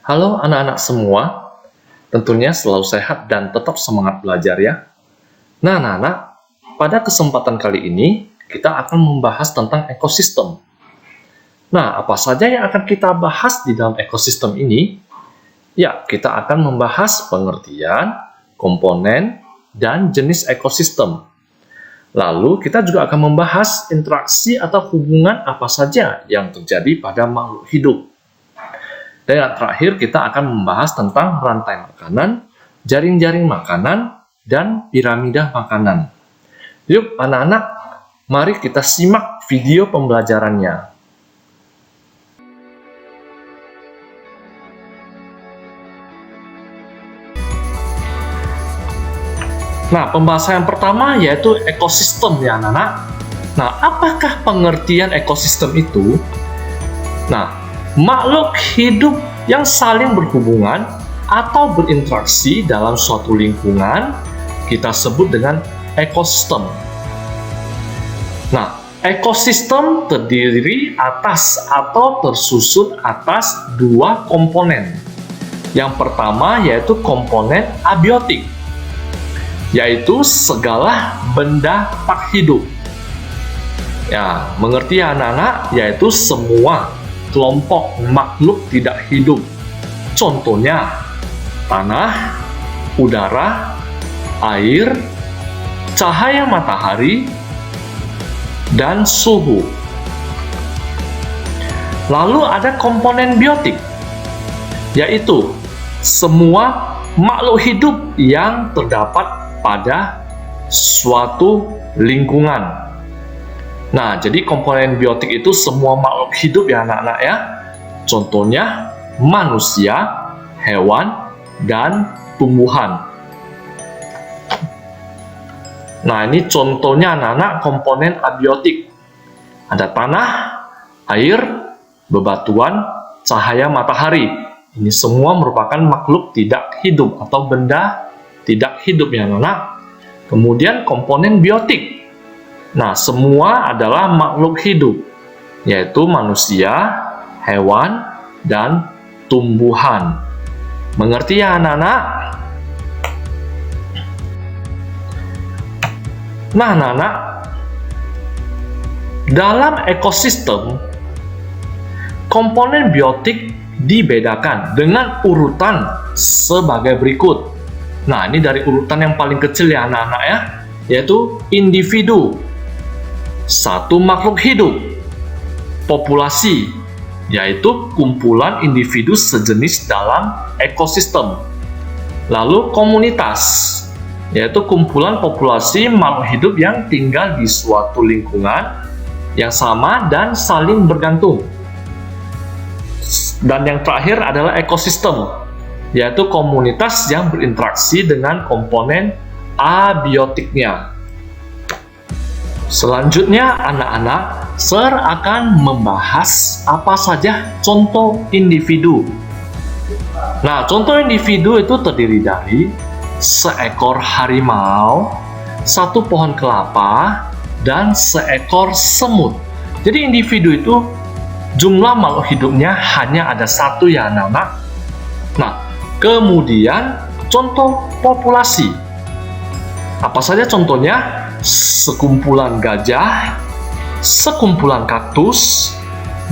Halo anak-anak semua, tentunya selalu sehat dan tetap semangat belajar ya. Nah anak-anak, pada kesempatan kali ini kita akan membahas tentang ekosistem. Nah, apa saja yang akan kita bahas di dalam ekosistem ini? Ya, kita akan membahas pengertian, komponen, dan jenis ekosistem. Lalu, kita juga akan membahas interaksi atau hubungan apa saja yang terjadi pada makhluk hidup. Dan yang terakhir, kita akan membahas tentang rantai makanan, jaring-jaring makanan, dan piramida makanan. Yuk, anak-anak, mari kita simak video pembelajarannya. Nah, pembahasan yang pertama yaitu ekosistem ya anak-anak. Nah, apakah pengertian ekosistem itu? Nah, makhluk hidup yang saling berhubungan atau berinteraksi dalam suatu lingkungan kita sebut dengan ekosistem. Nah, ekosistem terdiri atas atau tersusun atas dua komponen. Yang pertama yaitu komponen abiotik, yaitu segala benda tak hidup. Ya, mengerti ya anak-anak, yaitu semua kelompok makhluk tidak hidup. Contohnya, tanah, udara, air, cahaya matahari, dan suhu. Lalu ada komponen biotik, yaitu semua makhluk hidup yang terdapat pada suatu lingkungan. Nah, jadi komponen biotik itu semua makhluk hidup ya anak-anak ya. Contohnya manusia, hewan, dan tumbuhan. Nah, ini contohnya anak-anak komponen abiotik. Ada tanah, air, bebatuan, cahaya matahari. Ini semua merupakan makhluk tidak hidup atau benda tidak hidup ya anak-anak. Kemudian komponen biotik. Nah, semua adalah makhluk hidup, yaitu manusia, hewan, dan tumbuhan. Mengerti ya anak-anak? Nah anak-anak, dalam ekosistem, komponen biotik dibedakan dengan urutan sebagai berikut. Nah, ini dari urutan yang paling kecil ya anak-anak ya, yaitu individu, satu makhluk hidup, populasi, yaitu kumpulan individu sejenis dalam ekosistem. Lalu komunitas, yaitu kumpulan populasi makhluk hidup yang tinggal di suatu lingkungan yang sama dan saling bergantung. Dan yang terakhir adalah ekosistem, yaitu komunitas yang berinteraksi dengan komponen abiotiknya. Selanjutnya, anak-anak, Sir akan membahas apa saja contoh individu. Nah, contoh individu itu terdiri dari seekor harimau, satu pohon kelapa, dan seekor semut. Jadi individu itu jumlah makhluk hidupnya hanya ada satu ya anak-anak. Nah, kemudian contoh populasi. Apa saja contohnya? Sekumpulan gajah, sekumpulan kaktus,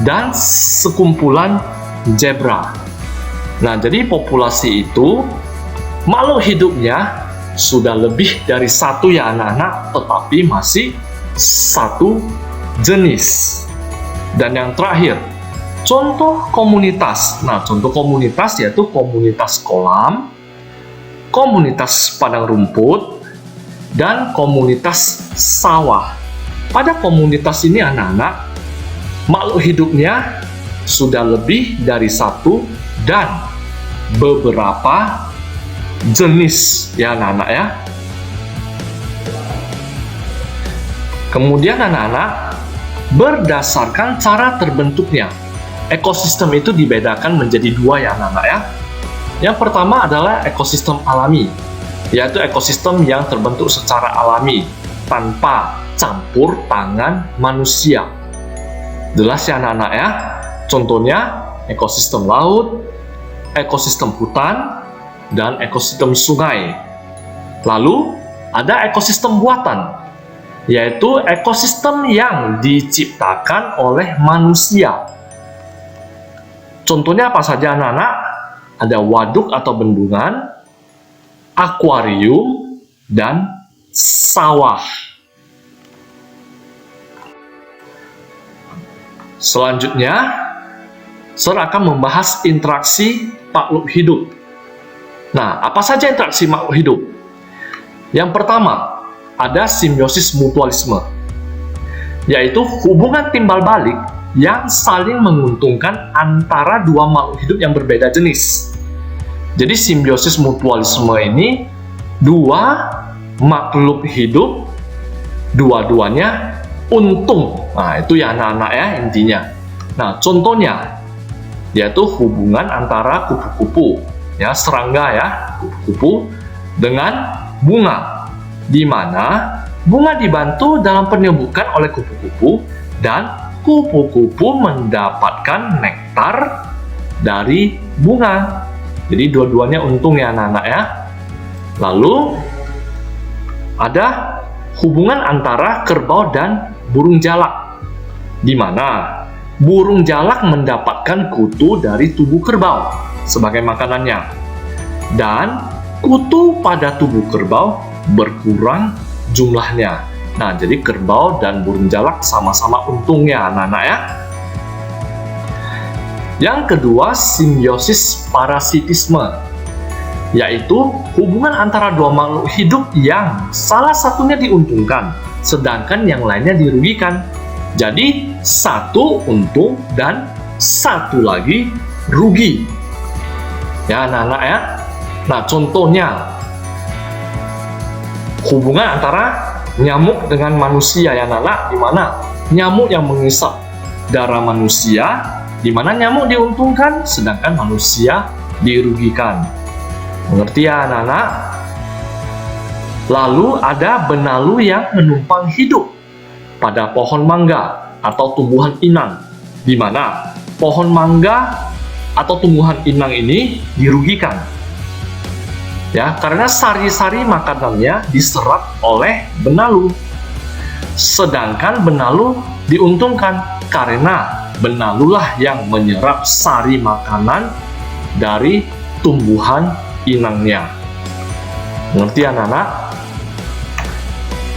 dan sekumpulan zebra. Nah, jadi populasi itu makhluk hidupnya sudah lebih dari satu ya anak-anak, tetapi masih satu jenis. Dan yang terakhir, contoh komunitas. Nah, contoh komunitas yaitu komunitas kolam, komunitas padang rumput, dan komunitas sawah. Pada komunitas ini anak-anak, makhluk hidupnya sudah lebih dari satu dan beberapa jenis ya anak-anak ya. Kemudian anak-anak, berdasarkan cara terbentuknya, ekosistem itu dibedakan menjadi dua ya anak-anak ya. Yang pertama adalah ekosistem alami, yaitu ekosistem yang terbentuk secara alami tanpa campur tangan manusia. Jelas ya anak-anak ya. Contohnya ekosistem laut, ekosistem hutan, dan ekosistem sungai. Lalu, ada ekosistem buatan, yaitu ekosistem yang diciptakan oleh manusia. Contohnya apa saja anak-anak? Ada waduk atau bendungan, akuarium, dan sawah. Selanjutnya, Sir akan membahas interaksi makhluk hidup. Nah, apa saja interaksi makhluk hidup? Yang pertama, ada simbiosis mutualisme, yaitu hubungan timbal balik yang saling menguntungkan antara dua makhluk hidup yang berbeda jenis. Jadi simbiosis mutualisme ini dua makhluk hidup, dua-duanya untung. Nah, itu ya anak-anak ya intinya. Nah, contohnya yaitu hubungan antara kupu-kupu, ya serangga ya, kupu-kupu dengan bunga, di mana bunga dibantu dalam penyembuhan oleh kupu-kupu dan kupu-kupu mendapatkan nektar dari bunga. Jadi dua-duanya untung ya anak-anak ya. Lalu ada hubungan antara kerbau dan burung jalak, di mana burung jalak mendapatkan kutu dari tubuh kerbau sebagai makanannya, dan kutu pada tubuh kerbau berkurang jumlahnya. Nah, jadi kerbau dan burung jalak sama-sama untungnya anak-anak ya. Yang kedua, simbiosis parasitisme, yaitu hubungan antara dua makhluk hidup yang salah satunya diuntungkan, sedangkan yang lainnya dirugikan. Jadi, satu untung dan satu lagi rugi. Ya, anak-anak ya. Nah, contohnya hubungan antara nyamuk dengan manusia ya anak-anak, di mana nyamuk yang mengisap darah manusia, di mana nyamuk diuntungkan, sedangkan manusia dirugikan. Mengerti ya anak-anak? Lalu ada benalu yang menumpang hidup pada pohon mangga atau tumbuhan inang, di mana pohon mangga atau tumbuhan inang ini dirugikan. Ya, karena sari-sari makanannya diserap oleh benalu. Sedangkan benalu diuntungkan karena benalulah yang menyerap sari makanan dari tumbuhan inangnya. Mengerti anak-anak?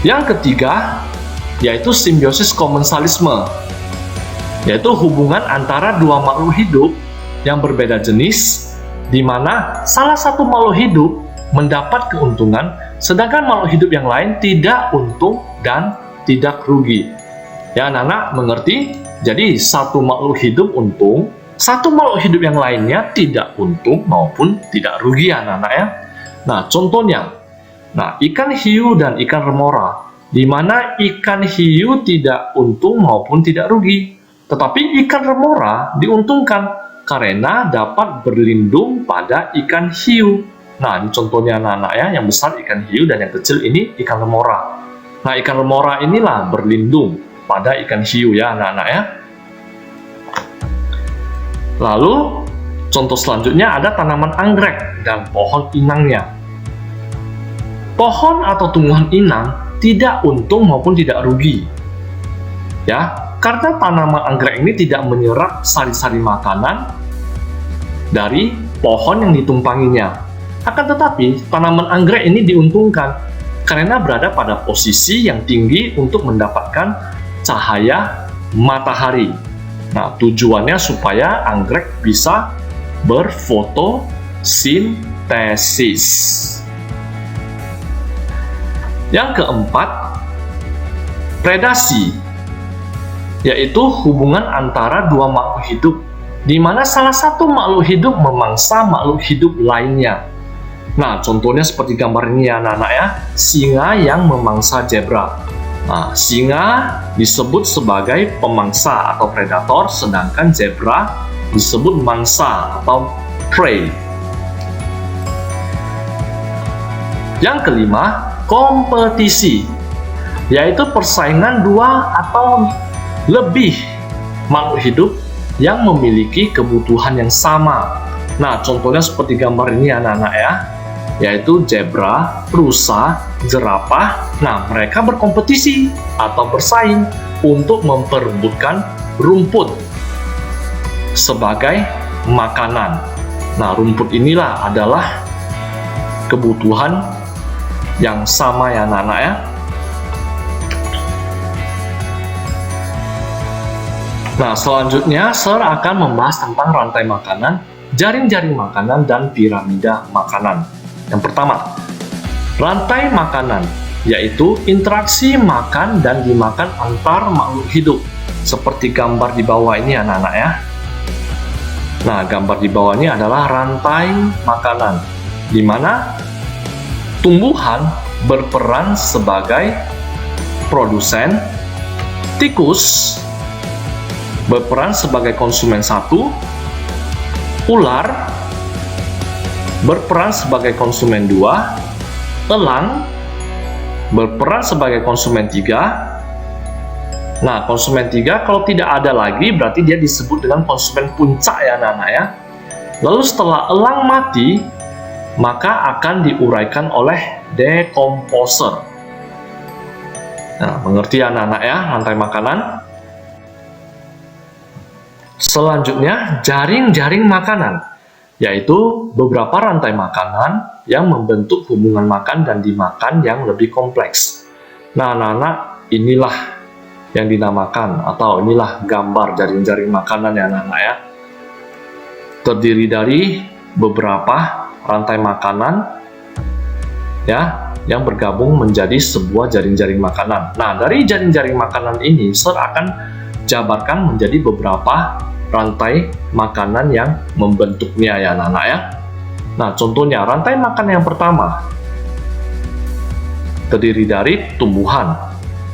Yang ketiga, yaitu simbiosis komensalisme, yaitu hubungan antara dua makhluk hidup yang berbeda jenis, di mana salah satu makhluk hidup mendapat keuntungan, sedangkan makhluk hidup yang lain tidak untung dan tidak rugi. Ya anak-anak mengerti? Jadi satu makhluk hidup untung, satu makhluk hidup yang lainnya tidak untung maupun tidak rugi anak-anak ya. Nah contohnya, ikan hiu dan ikan remora, di mana ikan hiu tidak untung maupun tidak rugi, tetapi ikan remora diuntungkan karena dapat berlindung pada ikan hiu. Nah, ini contohnya anak-anak ya, yang besar ikan hiu dan yang kecil ini ikan remora. Nah, ikan remora inilah berlindung pada ikan hiu ya anak-anak ya. Lalu, contoh selanjutnya ada tanaman anggrek dan pohon inangnya. Pohon atau tumbuhan inang tidak untung maupun tidak rugi. Ya, karena tanaman anggrek ini tidak menyerap sari-sari makanan dari pohon yang ditumpanginya. Akan tetapi, tanaman anggrek ini diuntungkan karena berada pada posisi yang tinggi untuk mendapatkan cahaya matahari. Nah, tujuannya supaya anggrek bisa berfotosintesis. Yang keempat, predasi, yaitu hubungan antara dua makhluk hidup, di mana salah satu makhluk hidup memangsa makhluk hidup lainnya. Nah, contohnya seperti gambar ini ya anak-anak ya, singa yang memangsa zebra. Nah, singa disebut sebagai pemangsa atau predator, sedangkan zebra disebut mangsa atau prey. Yang kelima, kompetisi, yaitu persaingan dua atau lebih makhluk hidup yang memiliki kebutuhan yang sama. Nah, contohnya seperti gambar ini anak-anak ya, yaitu zebra, rusa, jerapah. Nah, mereka berkompetisi atau bersaing untuk memperebutkan rumput sebagai makanan. Nah, rumput inilah adalah kebutuhan yang sama ya anak-anak ya. Nah, selanjutnya Sir akan membahas tentang rantai makanan, jaring-jaring makanan, dan piramida makanan. Yang pertama, rantai makanan, yaitu interaksi makan dan dimakan antar makhluk hidup. Seperti gambar di bawah ini anak-anak ya. Nah, gambar di bawah ini adalah rantai makanan, di mana tumbuhan berperan sebagai produsen, tikus berperan sebagai konsumen 1, ular berperan sebagai konsumen 2, elang berperan sebagai konsumen 3. Nah, konsumen 3 kalau tidak ada lagi berarti dia disebut dengan konsumen puncak ya anak-anak ya. Lalu setelah elang mati, maka akan diuraikan oleh decomposer. Nah, mengerti anak-anak ya rantai makanan? Selanjutnya, jaring-jaring makanan, yaitu beberapa rantai makanan yang membentuk hubungan makan dan dimakan yang lebih kompleks. Nah, anak-anak, inilah yang dinamakan atau inilah gambar jaring-jaring makanan ya anak-anak ya. Terdiri dari beberapa rantai makanan ya yang bergabung menjadi sebuah jaring-jaring makanan. Nah, dari jaring-jaring makanan ini Sir akan jabarkan menjadi beberapa rantai makanan yang membentuknya ya anak-anak ya. Nah, contohnya rantai makanan yang pertama terdiri dari tumbuhan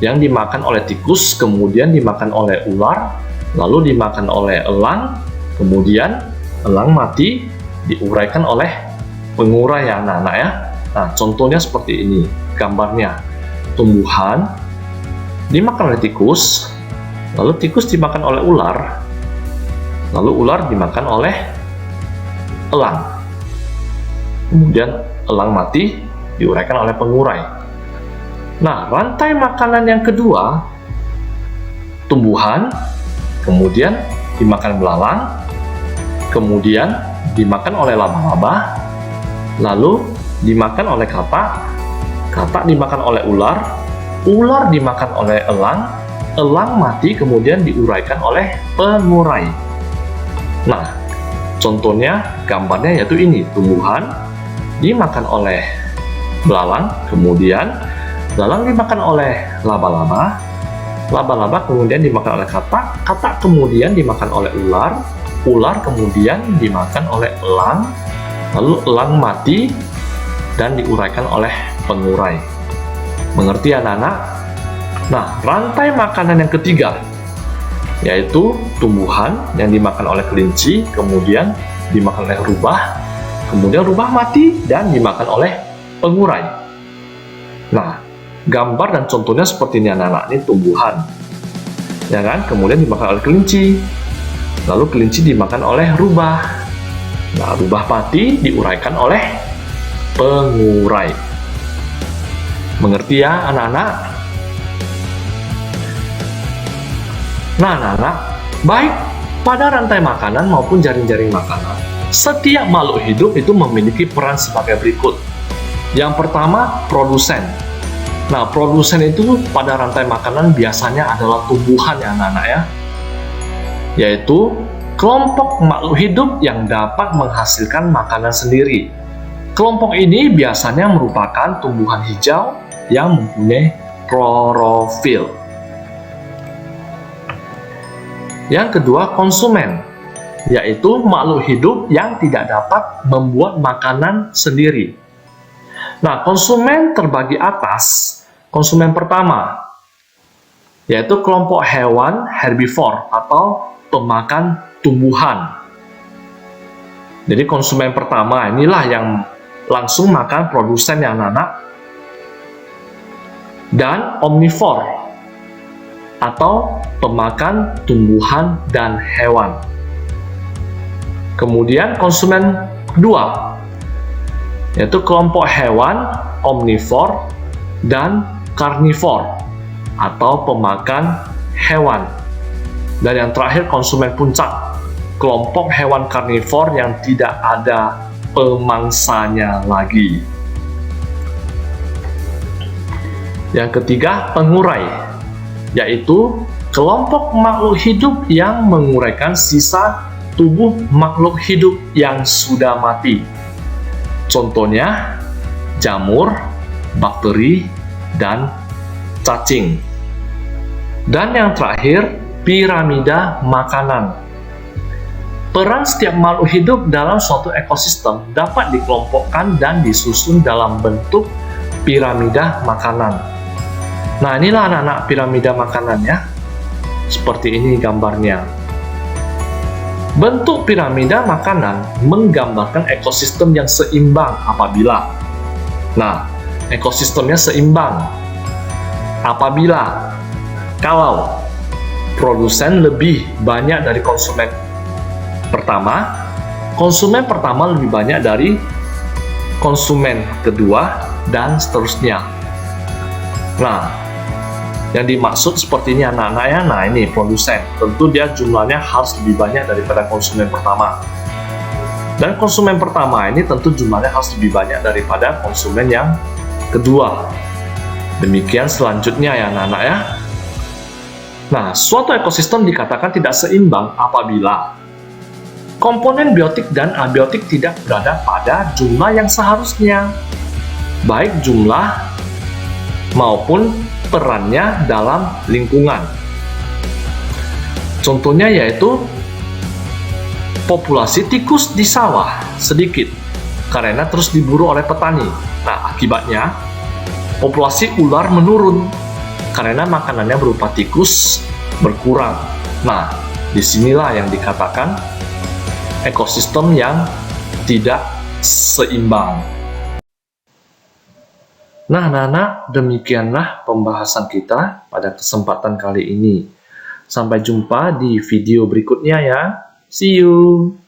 yang dimakan oleh tikus, kemudian dimakan oleh ular, lalu dimakan oleh elang, kemudian elang mati diuraikan oleh pengurai ya anak-anak ya. Nah, contohnya seperti ini gambarnya. Tumbuhan dimakan oleh tikus, lalu tikus dimakan oleh ular, lalu ular dimakan oleh elang, kemudian elang mati diuraikan oleh pengurai. Nah, rantai makanan yang kedua, tumbuhan, kemudian dimakan belalang, kemudian dimakan oleh laba-laba, lalu dimakan oleh katak, katak dimakan oleh ular, ular dimakan oleh elang, elang mati kemudian diuraikan oleh pengurai. Nah, contohnya gambarnya yaitu ini, tumbuhan dimakan oleh belalang, kemudian belalang dimakan oleh laba-laba, laba-laba kemudian dimakan oleh katak, katak kemudian dimakan oleh ular, ular kemudian dimakan oleh elang, lalu elang mati dan diuraikan oleh pengurai. Mengerti anak-anak? Nah, rantai makanan yang ketiga yaitu tumbuhan yang dimakan oleh kelinci, kemudian dimakan oleh rubah, kemudian rubah mati dan dimakan oleh pengurai. Nah, gambar dan contohnya seperti ini anak-anak, ini tumbuhan ya kan, kemudian dimakan oleh kelinci, lalu kelinci dimakan oleh rubah. Nah, rubah mati diuraikan oleh pengurai. Mengerti ya anak-anak? Nah, anak-anak, baik pada rantai makanan maupun jaring-jaring makanan, setiap makhluk hidup itu memiliki peran sebagai berikut. Yang pertama, produsen. Nah, produsen itu pada rantai makanan biasanya adalah tumbuhan ya anak-anak ya, yaitu kelompok makhluk hidup yang dapat menghasilkan makanan sendiri. Kelompok ini biasanya merupakan tumbuhan hijau yang mempunyai klorofil. Yang kedua, konsumen, yaitu makhluk hidup yang tidak dapat membuat makanan sendiri. Nah, konsumen terbagi atas. Konsumen pertama, yaitu kelompok hewan herbivore atau pemakan tumbuhan. Jadi konsumen pertama inilah yang langsung makan produsen yang anak-anak. Dan omnivore atau pemakan tumbuhan dan hewan. Kemudian konsumen kedua, yaitu kelompok hewan omnivor dan karnivor atau pemakan hewan. Dan yang terakhir konsumen puncak, kelompok hewan karnivor yang tidak ada pemangsanya lagi. Yang ketiga, pengurai, yaitu kelompok makhluk hidup yang menguraikan sisa tubuh makhluk hidup yang sudah mati. Contohnya, jamur, bakteri, dan cacing. Dan yang terakhir, piramida makanan. Peran setiap makhluk hidup dalam suatu ekosistem dapat dikelompokkan dan disusun dalam bentuk piramida makanan. Nah, inilah anak-anak piramida makanan ya. Seperti ini gambarnya. Bentuk piramida makanan menggambarkan ekosistem yang seimbang apabila. Nah, ekosistemnya seimbang apabila kalau produsen lebih banyak dari konsumen pertama lebih banyak dari konsumen kedua, dan seterusnya. Nah, yang dimaksud seperti ini anak-anak ya. Nah, ini produsen, tentu dia jumlahnya harus lebih banyak daripada konsumen pertama. Dan konsumen pertama ini tentu jumlahnya harus lebih banyak daripada konsumen yang kedua. Demikian selanjutnya ya anak-anak ya. Nah, suatu ekosistem dikatakan tidak seimbang apabila komponen biotik dan abiotik tidak berada pada jumlah yang seharusnya, baik jumlah maupun perannya dalam lingkungan. Contohnya yaitu populasi tikus di sawah sedikit karena terus diburu oleh petani. Nah, akibatnya populasi ular menurun karena makanannya berupa tikus berkurang. Nah, disinilah yang dikatakan ekosistem yang tidak seimbang. Nah, anak-anak, demikianlah pembahasan kita pada kesempatan kali ini. Sampai jumpa di video berikutnya ya. See you!